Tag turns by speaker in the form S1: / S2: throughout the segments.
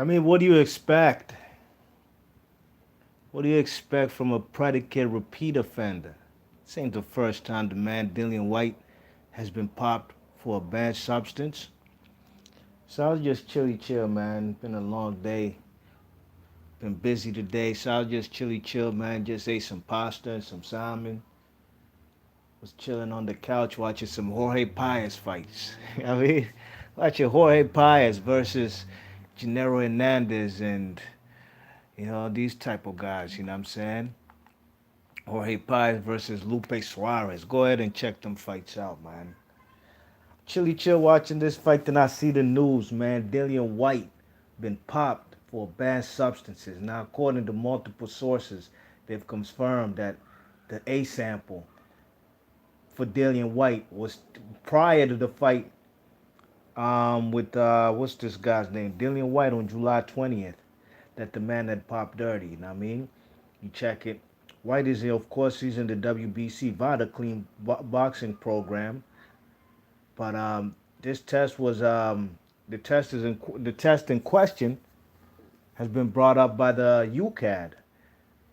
S1: I mean, what do you expect? What do you expect from a predicate repeat offender? This ain't the first time the man Dillian Whyte has been popped for a bad substance. So I was just chilly chill, man. Been a long day. Been busy today, so I was just chilly chill, man. Just ate some pasta and some salmon. Was chilling on the couch watching some Jorge Paez fights. I mean, watching Jorge Paez versus Gennaro Hernandez and these type of guys. You know what I'm saying? Jorge Paez versus Lupe Suarez. Go ahead and check them fights out, man. Chilly chill watching this fight, then I see the news, man. Dillian Whyte been popped for banned substances. Now, according to multiple sources, they've confirmed that the A sample for Dillian Whyte was prior to the fight with what's this guy's name? Dillian Whyte on July 20th. That the man had popped dirty. You know what I mean? You check it. Whyte is, of course, he's in the WBC Vada Clean boxing program. But this test was the test in question has been brought up by the UCAD.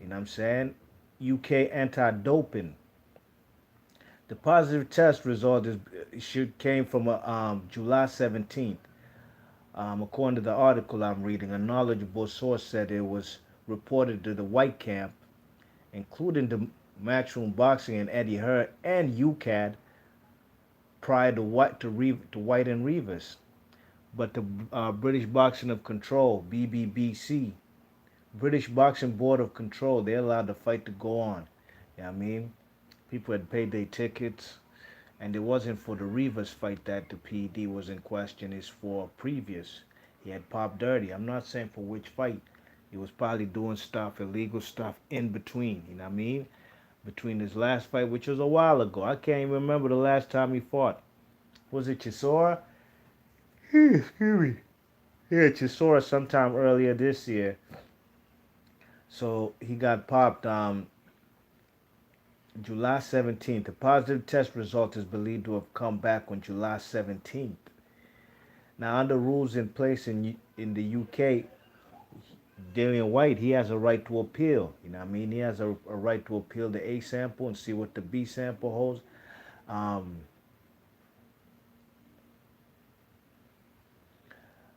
S1: You know what I'm saying? UK anti-doping. The positive test result came from July 17th. According to the article I'm reading, a knowledgeable source said it was reported to the White Camp, including the Matchroom Boxing and Eddie Hearn and UCAD, prior to White and Rivas. But the British Boxing of Control (BBBC), British Boxing Board of Control, they allowed the fight to go on. You know what I mean? People had paid their tickets, and it wasn't for the Rivas fight that the PED was in question. It's for previous. He had popped dirty. I'm not saying for which fight. He was probably doing stuff, illegal stuff in between. You know what I mean? Between his last fight, which was a while ago. I can't even remember the last time he fought. Was it Chisora? Excuse me. Yeah, Chisora sometime earlier this year. So he got popped July 17th. The positive test result is believed to have come back on July 17th. Now, under rules in place in the UK, Dillian Whyte, he has a right to appeal. You know what I mean? He has a right to appeal the A sample and see what the B sample holds. Um,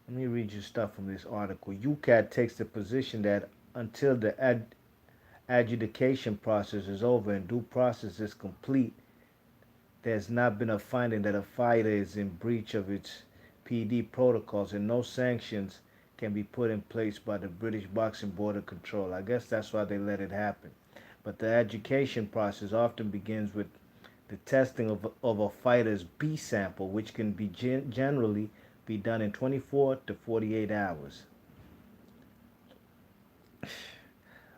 S1: Let me read you stuff from this article. UCAT takes the position that until the adjudication process is over and due process is complete, there's not been a finding that a fighter is in breach of its PD protocols and no sanctions can be put in place by the British Boxing Board of Control. I guess that's why they let it happen. But the education process often begins with the testing of a fighter's B sample, which can be generally be done in 24 to 48 hours.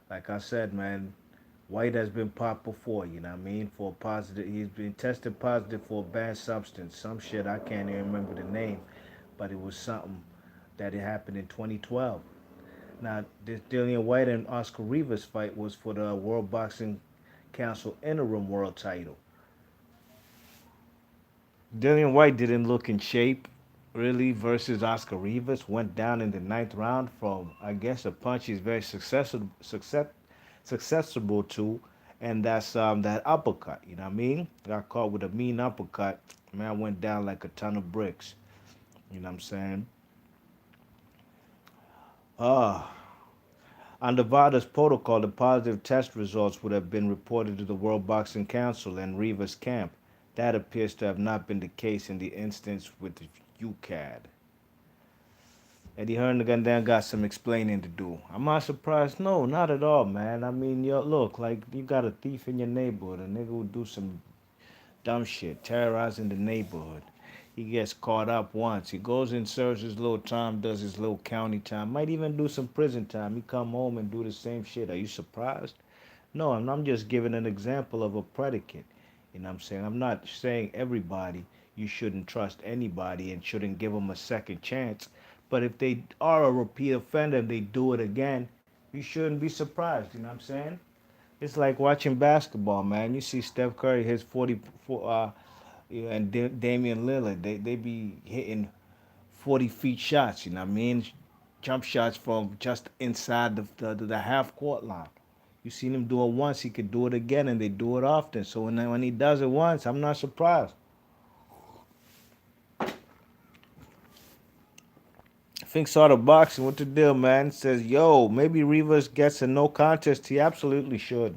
S1: Like I said, man, Whyte has been popped before, you know what I mean? For positive, he's been tested positive for a bad substance. Some shit, I can't even remember the name, but it was something that it happened in 2012. Now, this Dillian Whyte and Oscar Rivas fight was for the World Boxing Council interim world title. Dillian Whyte didn't look in shape, really, versus Oscar Rivas. Went down in the ninth round from, I guess, a punch he's very susceptible to, and that's that uppercut. You know what I mean? Got caught with a mean uppercut. Man went down like a ton of bricks. You know what I'm saying? Uh, on Nevada's protocol, the positive test results would have been reported to the World Boxing Council and Rivas camp. That appears to have not been the case in the instance with the UCAD. Eddie Hearn got some explaining to do. I'm not surprised. No, not at all, man. I mean, yo, look, like you got a thief in your neighborhood. A nigga would do some dumb shit, terrorizing the neighborhood. He gets caught up once. He goes and serves his little time, does his little county time, might even do some prison time. He come home and do the same shit. Are you surprised? No, I'm just giving an example of a predicate. You know what I'm saying? I'm not saying everybody you shouldn't trust anybody and shouldn't give them a second chance. But if they are a repeat offender and they do it again, you shouldn't be surprised. You know what I'm saying? It's like watching basketball, man. You see Steph Curry hits 44, yeah, and Damian Lillard. They be hitting 40 feet shots. You know what I mean? jump shots from just inside the half court line. You seen him do it once, he could do it again, and they do it often. So when he does it once, I'm not surprised. Think saw the boxing. What the deal, man? Says, yo, maybe Rivas gets a no contest. He absolutely should.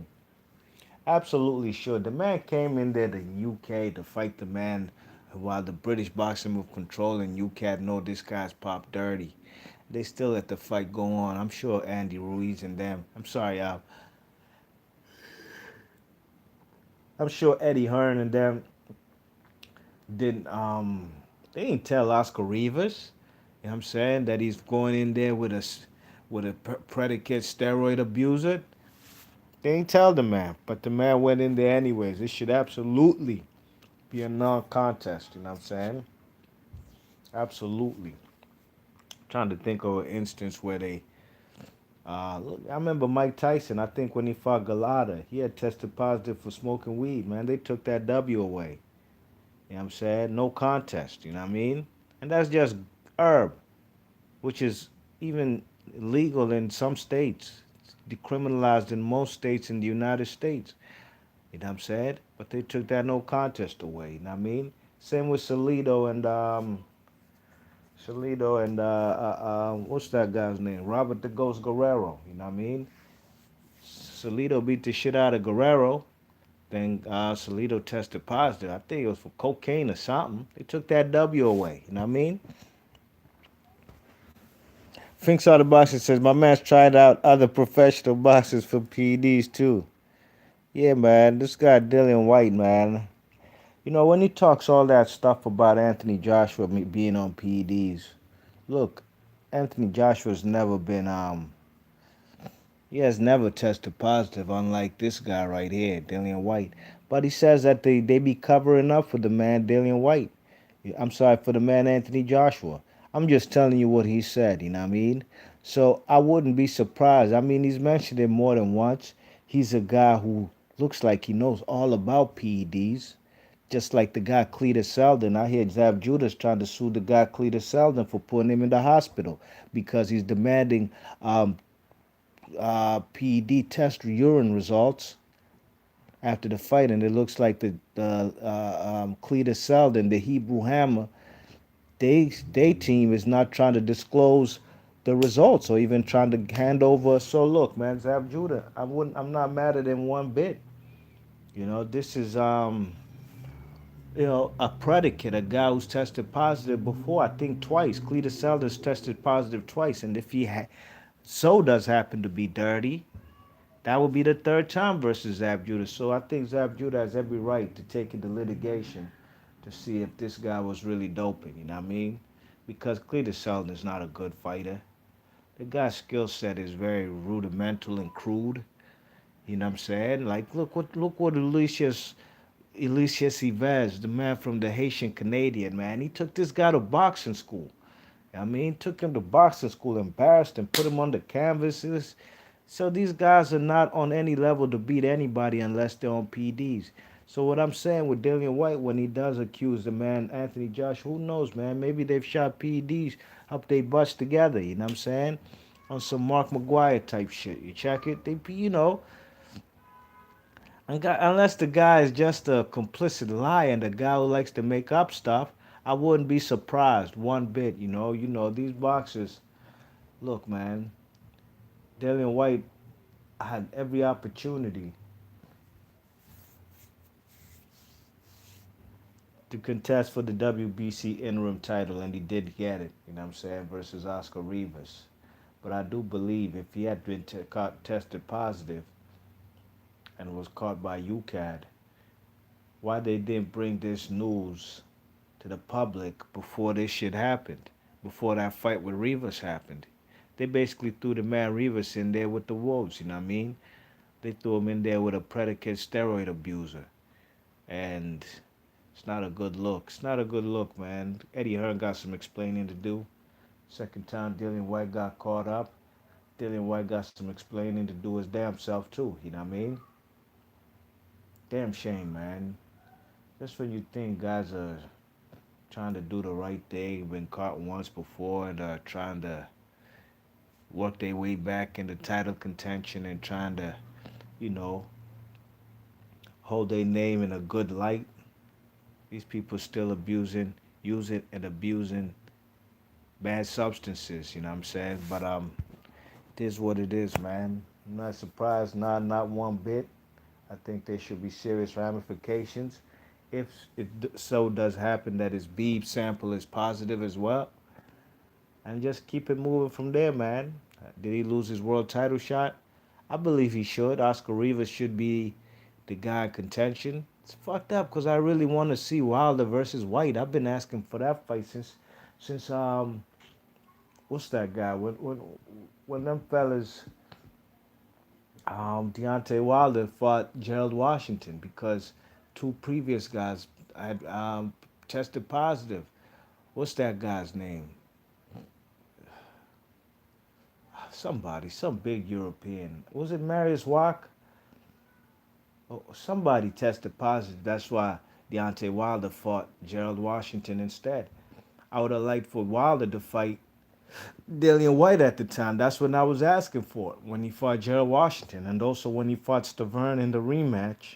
S1: Absolutely should. The man came in there to UK to fight the man while the British boxing move control and UK know this guy's pop dirty. They still let the fight go on. I'm sure Andy Ruiz and them. I'm sure Eddie Hearn and them didn't they didn't tell Oscar Rivas, you know what I'm saying, that he's going in there with a predicate steroid abuser. They ain't tell the man, but the man went in there anyways. It should absolutely be a non-contest, you know what I'm saying? Absolutely. Trying to think of an instance where they look, I remember Mike Tyson, I think when he fought Galata, he had tested positive for smoking weed, man. They took that W away. You know what I'm saying? No contest, you know what I mean? And that's just herb, which is even legal in some states. It's decriminalized in most states in the United States. You know what I'm saying? But they took that no contest away, you know what I mean? Same with Salido and what's that guy's name? Robert the Ghost Guerrero, you know what I mean? Salido beat the shit out of Guerrero. Then Salido tested positive. I think it was for cocaine or something. They took that W away. You know what I mean? Finks out of boxing says my man's tried out other professional boxers for PEDs too. Yeah, man. This guy Dillian Whyte, man. You know when he talks all that stuff about Anthony Joshua being on PEDs. Look, Anthony Joshua's never been he has never tested positive, unlike this guy right here, Dillian Whyte. But he says that they be covering up for the man Dillian Whyte. I'm sorry, for the man Anthony Joshua. I'm just telling you what he said, you know what I mean? So I wouldn't be surprised. I mean, he's mentioned it more than once. He's a guy who looks like he knows all about PEDs. Just like the guy Cletus Selden. I hear Zav Judas trying to sue the guy Cletus Selden for putting him in the hospital because he's demanding PED test urine results after the fight, and it looks like the Cletus Selden, the Hebrew Hammer, they team is not trying to disclose the results or even trying to hand over. So look, man, Zab Judah, I'm not mad at him one bit. You know, this is a predicate, a guy who's tested positive before. I think twice. Cletus Selden's tested positive twice, and if so does happen to be dirty, that would be the third time versus Zab Judah. So I think Zab Judah has every right to take into litigation to see if this guy was really doping, you know what I mean? Because Cletus Sheldon is not a good fighter. The guy's skill set is very rudimental and crude. You know what I'm saying? Like look what Elysius Yves, the man from the Haitian Canadian, man. He took this guy to boxing school. I mean, took him to boxing school, embarrassed him, put him on the canvases. So these guys are not on any level to beat anybody unless they're on PDs. So what I'm saying with Dillian Whyte, when he does accuse the man Anthony Josh, who knows, man? Maybe they've shot PEDs up they butts together. You know what I'm saying? On some Mark McGuire type shit. You check it, unless the guy is just a complicit liar and a guy who likes to make up stuff, I wouldn't be surprised one bit. These boxers. Look, man, Dillian Whyte had every opportunity to contest for the WBC interim title, and he did get it. You know what I'm saying? Versus Oscar Rivas. But I do believe if he had been tested positive and was caught by UCAD, why they didn't bring this news to the public before this shit happened, before that fight with Rivas happened. They basically threw the man Rivas in there with the wolves, you know what I mean? They threw him in there with a predicate steroid abuser. And it's not a good look. It's not a good look, man. Eddie Hearn got some explaining to do. Second time Dillian Whyte got caught up, Dillian Whyte got some explaining to do his damn self too, you know what I mean? Damn shame, man. Just when you think guys are trying to do the right thing, been caught once before and trying to work their way back into title contention and trying to, you know, hold their name in a good light. These people still abusing, using and abusing bad substances, you know what I'm saying? But it is what it is, man. I'm not surprised, not one bit. I think there should be serious ramifications. If so does happen that his beep sample is positive as well, and just keep it moving from there, man. Did he lose his world title shot? I believe he should. Oscar Rivas should be the guy in contention. It's fucked up because I really want to see Wilder versus Whyte. I've been asking for that fight since what's that guy when them fellas Deontay Wilder fought Gerald Washington because two previous guys had tested positive. What's that guy's name? Somebody, some big European. Was it Marius Wack? Oh, somebody tested positive. That's why Deontay Wilder fought Gerald Washington instead. I would have liked for Wilder to fight Dillian Whyte at the time. That's what I was asking for when he fought Gerald Washington, and also when he fought Stavern in the rematch.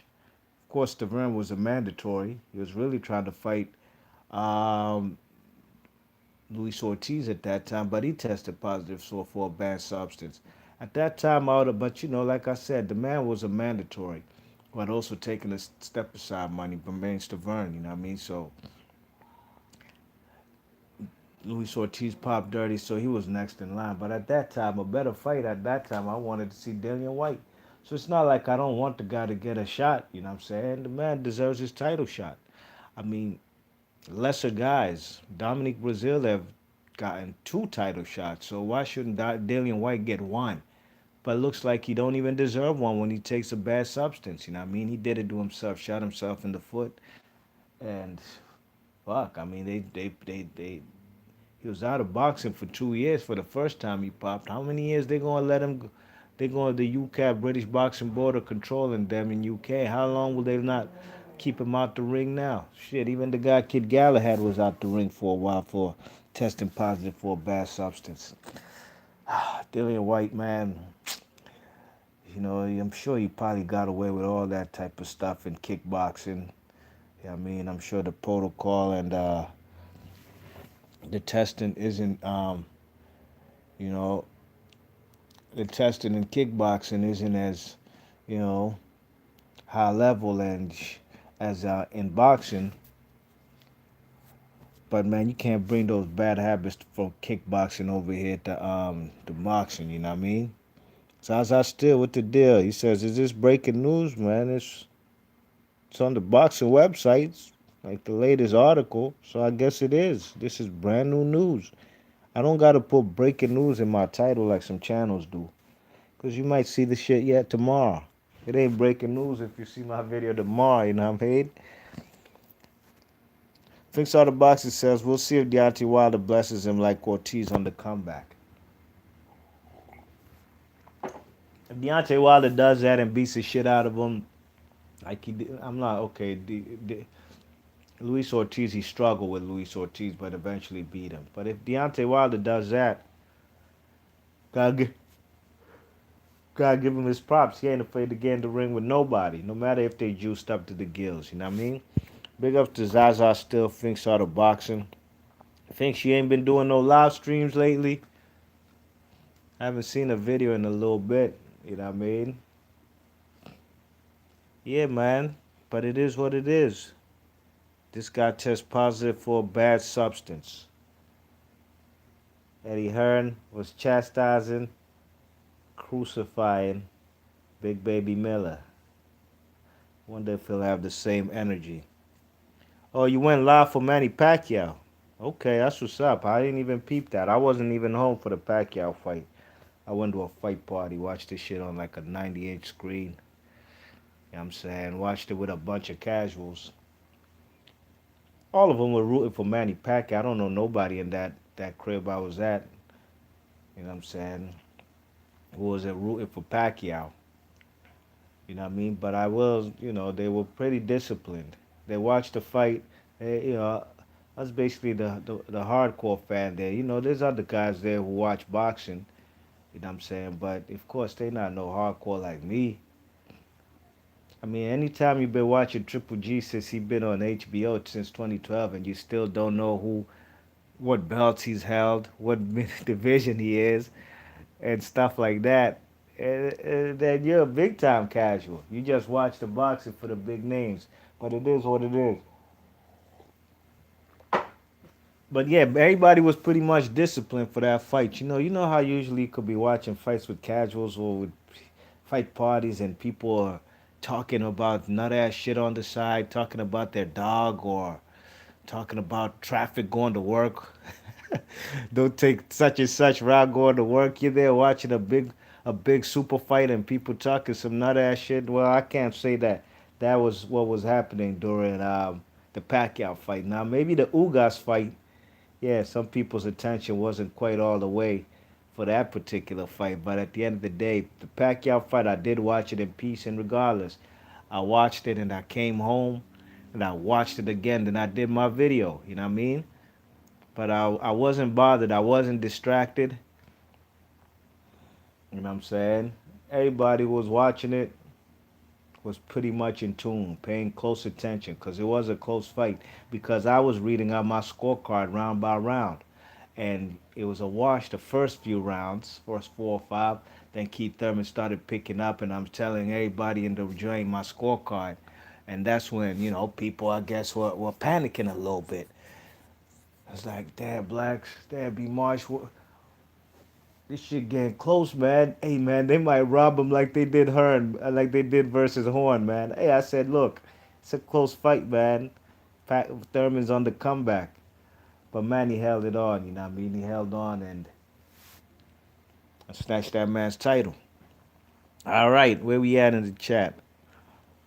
S1: Of course, Stavern was a mandatory. He was really trying to fight um, Luis Ortiz at that time, but he tested positive for a banned substance. At that time, I would have, but like I said, the man was a mandatory, but also taking a step aside money from Main Stavern, you know what I mean? So Luis Ortiz popped dirty, so he was next in line. But at that time, a better fight at that time, I wanted to see Dillian Whyte. So it's not like I don't want the guy to get a shot, you know what I'm saying? The man deserves his title shot. I mean, lesser guys, Dominic Brazil have gotten two title shots, so why shouldn't Dillian Whyte get one? But it looks like he don't even deserve one when he takes a bad substance, you know what I mean? He did it to himself, shot himself in the foot, and fuck, I mean, he was out of boxing for 2 years for the first time he popped. How many years they gonna let him? They going the UK British Boxing Board are controlling them in UK. How long will they not keep him out the ring now? Shit, even the guy Kid Galahad was out the ring for a while for testing positive for a bad substance. Dillian Whyte, man, I'm sure he probably got away with all that type of stuff in kickboxing. Yeah, I mean, I'm sure the protocol and the testing isn't, you know, the testing in kickboxing isn't as, you know, high level and as in boxing. But man, you can't bring those bad habits from kickboxing over here to boxing. You know what I mean? Zaza still with the deal. He says, "Is this breaking news, man? It's on the boxing websites, like the latest article. So I guess it is. This is brand new news. I don't gotta put breaking news in my title like some channels do, cause you might see the shit yet tomorrow. It ain't breaking news if you see my video tomorrow. You know what I mean?" Thinks all the boxer says, "We'll see if Deontay Wilder blesses him like Ortiz on the comeback." If Deontay Wilder does that and beats the shit out of him, like he did, I'm not okay. Luis Ortiz, he struggled with Luis Ortiz, but eventually beat him. But if Deontay Wilder does that, gotta give, gotta give him his props. He ain't afraid to get in the ring with nobody, no matter if they juiced up to the gills. You know what I mean? Big ups to Zaza. Still thinks out of boxing. Think she ain't been doing no live streams lately. I haven't seen a video in a little bit. You know what I mean? Yeah, man. But it is what it is. This guy tests positive for a bad substance. Eddie Hearn was chastising, crucifying Big Baby Miller. Wonder if he'll have the same energy. Oh, you went live for Manny Pacquiao. Okay, that's what's up. I didn't even peep that. I wasn't even home for the Pacquiao fight. I went to a fight party, watched this shit on like a 98 screen. You know what I'm saying? Watched it with a bunch of casuals. All of them were rooting for Manny Pacquiao. I don't know nobody in that crib I was at. You know what I'm saying? Who was it rooting for Pacquiao? You know what I mean? But I was, they were pretty disciplined. They watched the fight. I was basically the hardcore fan there. There's other guys there who watch boxing. You know what I'm saying? But of course, they not no hardcore like me. I mean, anytime you've been watching Triple G since he been on HBO since 2012, and you still don't know what belts he's held, what division he is, and stuff like that, then you're a big time casual. You just watch the boxing for the big names. But it is what it is. But yeah, everybody was pretty much disciplined for that fight. You know how usually you could be watching fights with casuals or with fight parties and people are talking about nut ass shit on the side, talking about their dog or talking about traffic going to work. Don't take such and such route going to work. You're there watching a big super fight and people talking some nut ass shit. Well, I can't say that. That was what was happening during the Pacquiao fight. Now maybe the Ugas fight, yeah, some people's attention wasn't quite all the way for that particular fight. But at the end of the day, the Pacquiao fight, I did watch it in peace and regardless. I watched it and I came home and I watched it again. Then I did my video. You know what I mean? But I wasn't bothered. I wasn't distracted. You know what I'm saying? Everybody who was watching it was pretty much in tune, paying close attention because it was a close fight. Because I was reading out my scorecard round by round. And it was a wash the first few rounds, first 4 or 5. Then Keith Thurman started picking up, and I'm telling everybody in the joint my scorecard. And that's when, people, I guess, were panicking a little bit. It's like, damn, Blacks, damn, B. Marsh, this shit getting close, man. Hey, man, they might rob him like they did Hearn, like they did versus Horn, man. Hey, I said, look, it's a close fight, man. Thurman's on the comeback. But, man, he held it on, you know what I mean? He held on and snatched that man's title. All right, where we at in the chat?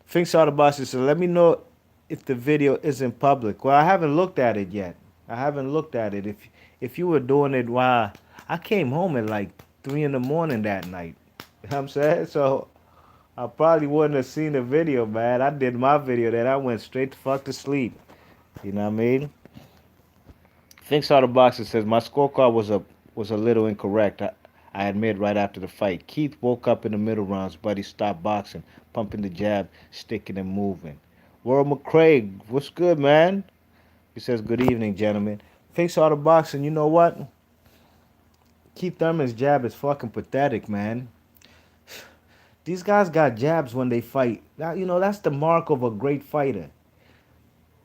S1: Think saw the boss said, let me know if the video isn't public. Well, I haven't looked at it yet. I haven't looked at it. If you were doing it while I came home at like 3 in the morning that night. You know what I'm saying? So I probably wouldn't have seen the video, man. I did my video, then I went straight to fuck to sleep. You know what I mean? Thinks out the box and says my scorecard was a little incorrect. I admit right after the fight. Keith woke up in the middle rounds, but he stopped boxing, pumping the jab, sticking and moving. World McCraig, what's good, man? He says, good evening, gentlemen. Thinks out the boxing, you know what? Keith Thurman's jab is fucking pathetic, man. These guys got jabs when they fight. Now, that's the mark of a great fighter.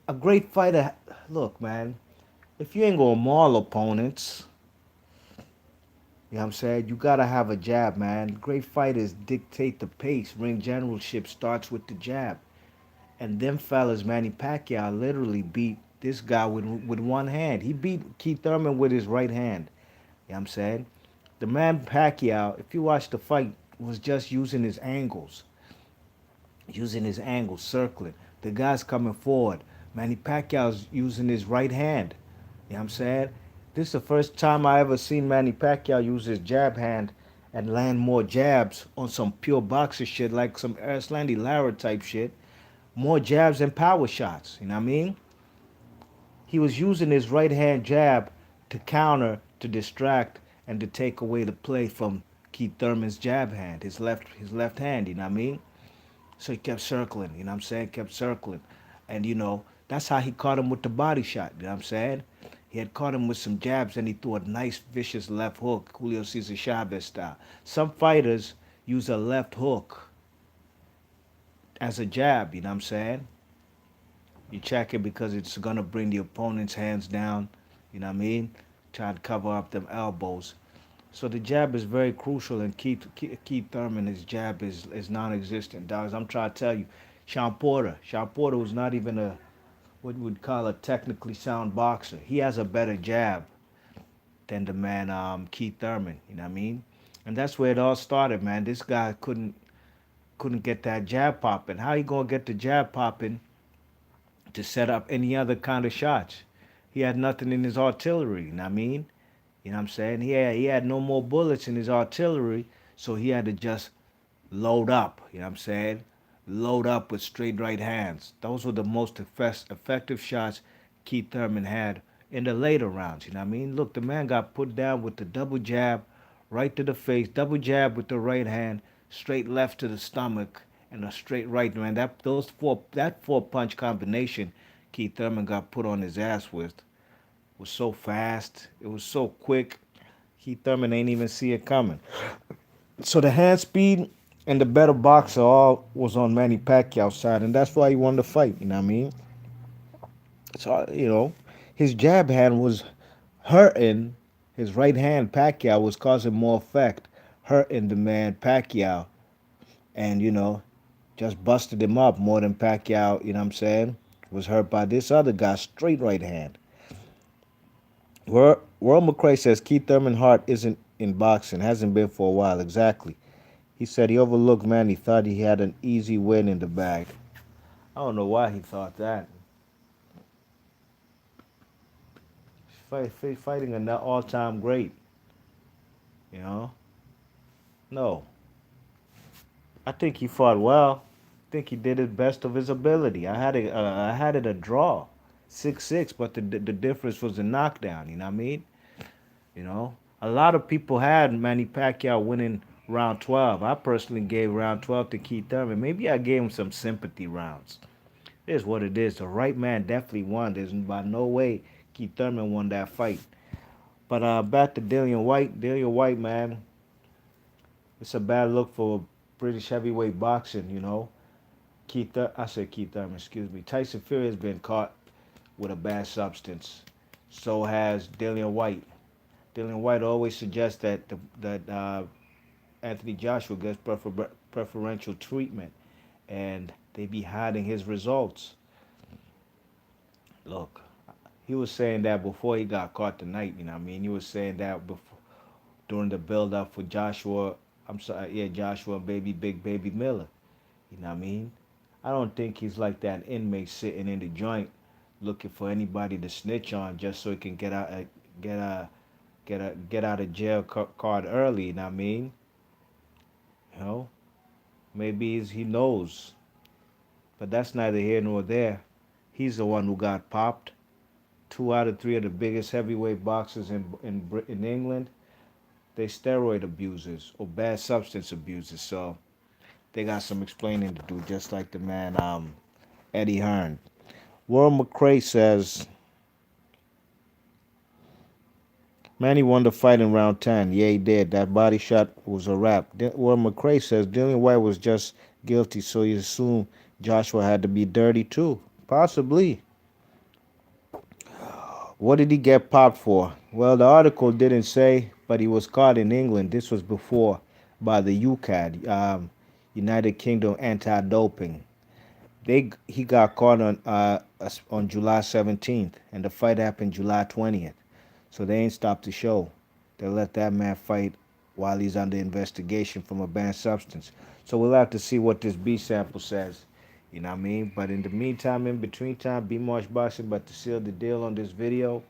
S1: A great fighter, look, man, if you ain't gonna maul opponents, you know what I'm saying? You gotta have a jab, man. Great fighters dictate the pace. Ring generalship starts with the jab. And them fellas, Manny Pacquiao literally beat this guy with one hand. He beat Keith Thurman with his right hand. You know what I'm saying? The man Pacquiao, if you watch the fight, was just using his angles, circling. The guy's coming forward. Manny Pacquiao's using his right hand. You know what I'm saying? This is the first time I ever seen Manny Pacquiao use his jab hand and land more jabs on some pure boxer shit, like some Erislandy Lara type shit. More jabs and power shots. You know what I mean? He was using his right hand jab to counter, to distract, and to take away the play from Keith Thurman's jab hand, his left hand, you know what I mean? So he kept circling, you know what I'm saying? Kept circling. And that's how he caught him with the body shot, you know what I'm saying? He had caught him with some jabs and he threw a nice vicious left hook, Julio Cesar Chavez style. Some fighters use a left hook as a jab, you know what I'm saying? You check it because it's gonna bring the opponent's hands down, you know what I mean? Try to cover up them elbows. So the jab is very crucial, and Keith Thurman, his jab is non-existent, dogs. I'm trying to tell you, Sean Porter was not even what we'd call a technically sound boxer. He has a better jab than the man Keith Thurman. You know what I mean? And that's where it all started, man. This guy couldn't get that jab popping. How you gonna get the jab popping to set up any other kind of shots? He had nothing in his artillery. You know what I mean? You know what I'm saying? He had no more bullets in his artillery, so he had to just load up. You know what I'm saying? Load up with straight right hands. Those were the most effective shots Keith Thurman had in the later rounds. You know what I mean? Look, the man got put down with the double jab right to the face, double jab with the right hand, straight left to the stomach, and a straight right. Man, that four punch combination Keith Thurman got put on his ass with was so fast. It was so quick. Keith Thurman ain't even see it coming. So the hand speed and the better boxer all was on Manny Pacquiao's side, and that's why he won the fight. You know what I mean? So his jab hand was hurting. His right hand Pacquiao was causing more effect, hurting the man Pacquiao, and just busted him up more than Pacquiao. You know what I'm saying? Was hurt by this other guy's straight right hand. World McCray says Keith Thurman Hart isn't in boxing, hasn't been for a while. Exactly. He said he overlooked Manny, thought he had an easy win in the bag. I don't know why he thought that. Fighting an all-time great, you know? No. I think he fought well. I think he did his best of his ability. I had it a draw, 6-6, but the difference was a knockdown. You know what I mean? A lot of people had Manny Pacquiao winning round 12. I personally gave round 12 to Keith Thurman. Maybe I gave him some sympathy rounds. It is what it is. The right man definitely won. There's by no way Keith Thurman won that fight. But back to Dillian Whyte. Dillian Whyte, man, it's a bad look for British heavyweight boxing. I said Keith Thurman. Excuse me. Tyson Fury has been caught with a bad substance. So has Dillian Whyte. Dillian Whyte always suggests that Anthony Joshua gets preferential treatment, and they be hiding his results. Look, he was saying that before he got caught tonight. You know what I mean? He was saying that before, during the build up for Joshua. I'm sorry, yeah, Joshua and Big Baby Miller. You know what I mean? I don't think he's like that inmate sitting in the joint looking for anybody to snitch on just so he can get a get out of jail card early. You know what I mean? You know, maybe he knows, but that's neither here nor there. He's the one who got popped. Two out of three of the biggest heavyweight boxers in England, they steroid abusers or bad substance abusers. So they got some explaining to do, just like the man Eddie Hearn. World McCray says Manny won the fight in round 10. Yeah, he did. That body shot was a wrap. World McCray says Dillian Whyte was just guilty, so you assume Joshua had to be dirty too. Possibly. What did he get popped for? Well, the article didn't say, but he was caught in England. This was before by the UCAD, United Kingdom Anti-Doping. He got caught on July 17th, and the fight happened July 20th. So they ain't stopped the show. They let that man fight while he's under investigation from a banned substance. So we'll have to see what this B sample says. You know what I mean? But in the meantime, in between time, B Marsh Boxing about to seal the deal on this video.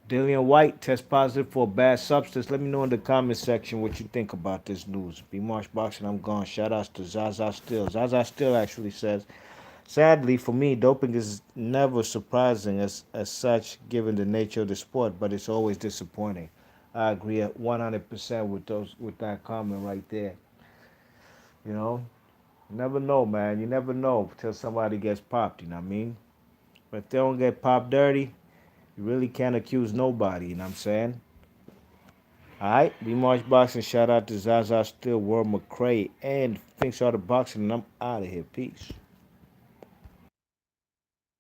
S1: Dillian Whyte test positive for a bad substance. Let me know in the comment section what you think about this news. B Marsh Boxing, I'm gone. Shout outs to Zaza Still. Zaza Still actually says, sadly for me, doping is never surprising as such given the nature of the sport, but it's always disappointing. I agree 100% with that comment right there. You know, you never know, man. You never know until somebody gets popped. You know what I mean? But if they don't get popped dirty, you really can't accuse nobody. You know what I'm saying? All right, B March Boxing. Shout out to Zaza Still, World McCray, and Thinks Art of Boxing. And I'm out of here. Peace.